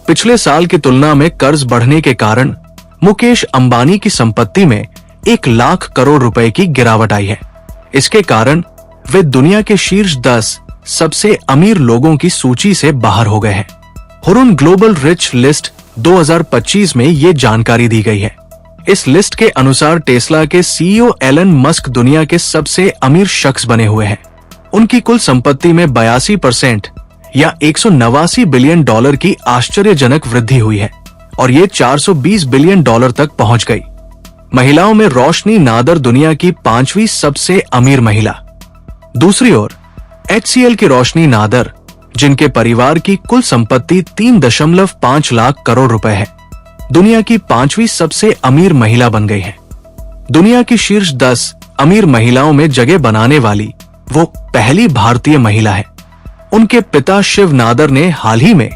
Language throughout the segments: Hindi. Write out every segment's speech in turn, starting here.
पिछले साल की तुलना में कर्ज बढ़ने के कारण मुकेश अंबानी की संपत्ति में 1 लाख करोड़ रुपए की गिरावट आई है। इसके कारण वे दुनिया के शीर्ष 10 सबसे अमीर लोगों की सूची से बाहर हो गए हैं। हुरुन ग्लोबल रिच लिस्ट 2025 में ये जानकारी दी गई है। इस लिस्ट के अनुसार टेस्ला के सीईओ एलन मस्क दुनिया के सबसे अमीर शख्स बने हुए हैं। उनकी कुल संपत्ति में 82% या $189 बिलियन की आश्चर्यजनक वृद्धि हुई है और ये $420 बिलियन तक पहुंच गई। महिलाओं में रोशनी नादर दुनिया की 5वीं सबसे अमीर महिला। दूसरी ओर HCL की रोशनी नादर, जिनके परिवार की कुल संपत्ति 3.5 लाख करोड़ रुपए है, दुनिया की 5वीं सबसे अमीर महिला बन गई है। दुनिया की शीर्ष 10 अमीर महिलाओं में जगह बनाने वाली वो पहली भारतीय महिला है। उनके पिता शिव नादर ने हाल ही में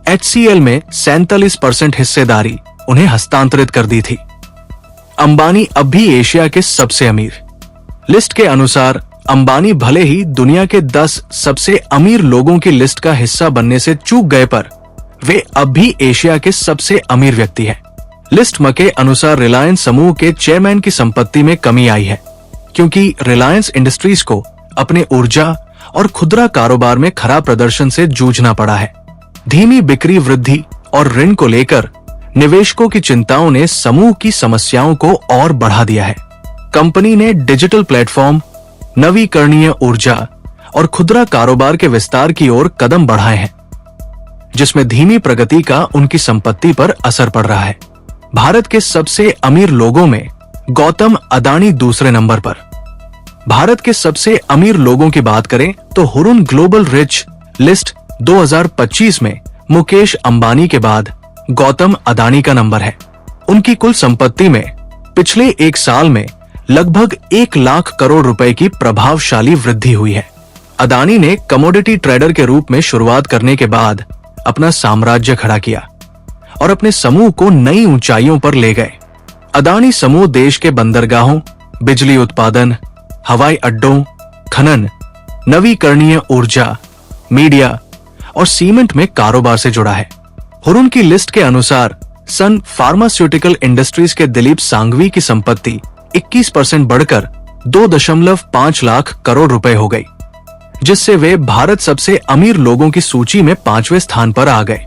HCL में 47% हिस्सेदारी उन्हें हस्तांतरित कर दी थी। अंबानी अब भी एशिया के सबसे अमीर। लिस्ट के अनुसार अंबानी भले ही दुनिया के 10 सबसे अमीर लोगों की लिस्ट का हिस्सा बनने से चूक गए, पर वे अब भी एशिया के सबसे अमीर व्यक्ति हैं। लिस्ट के अनुसार रिलायंस समूह के चेयरमैन की संपत्ति में कमी आई है, क्योंकि रिलायंस इंडस्ट्रीज को अपने ऊर्जा और खुदरा कारोबार में खराब प्रदर्शन से जूझना पड़ा है। धीमी बिक्री वृद्धि और ऋण को लेकर निवेशकों की चिंताओं ने समूह की समस्याओं को और बढ़ा दिया है। कंपनी ने डिजिटल प्लेटफॉर्म, नवीकरणीय ऊर्जा और खुदरा कारोबार के विस्तार की ओर कदम बढ़ाए हैं, जिसमें धीमी प्रगति का उनकी संपत्ति पर असर पड़ रहा है। भारत के सबसे अमीर लोगों में गौतम अदानी दूसरे नंबर पर। भारत के सबसे अमीर लोगों की बात करें तो हुरुन ग्लोबल रिच लिस्ट 2025 में मुकेश अंबानी के बाद गौतम अदानी का नंबर है। उनकी कुल संपत्ति में पिछले 1 साल में लगभग 1 लाख करोड़ रुपए की प्रभावशाली वृद्धि हुई है। अदानी ने कमोडिटी ट्रेडर के रूप में शुरुआत करने के बाद अपना साम्राज्य खड़ा किया और अपने समूह को नई ऊंचाइयों पर ले गए। अदानी समूह देश के बंदरगाहों, बिजली उत्पादन, हवाई अड्डों, खनन, नवीकरणीय ऊर्जा, मीडिया और सीमेंट में कारोबार से जुड़ा है। हुरुन की लिस्ट के अनुसार सन फार्मास्यूटिकल इंडस्ट्रीज के दिलीप सांघवी की संपत्ति 21% बढ़कर 2.5 लाख करोड़ रुपए हो गई, जिससे वे भारत सबसे अमीर लोगों की सूची में 5वें स्थान पर आ गए।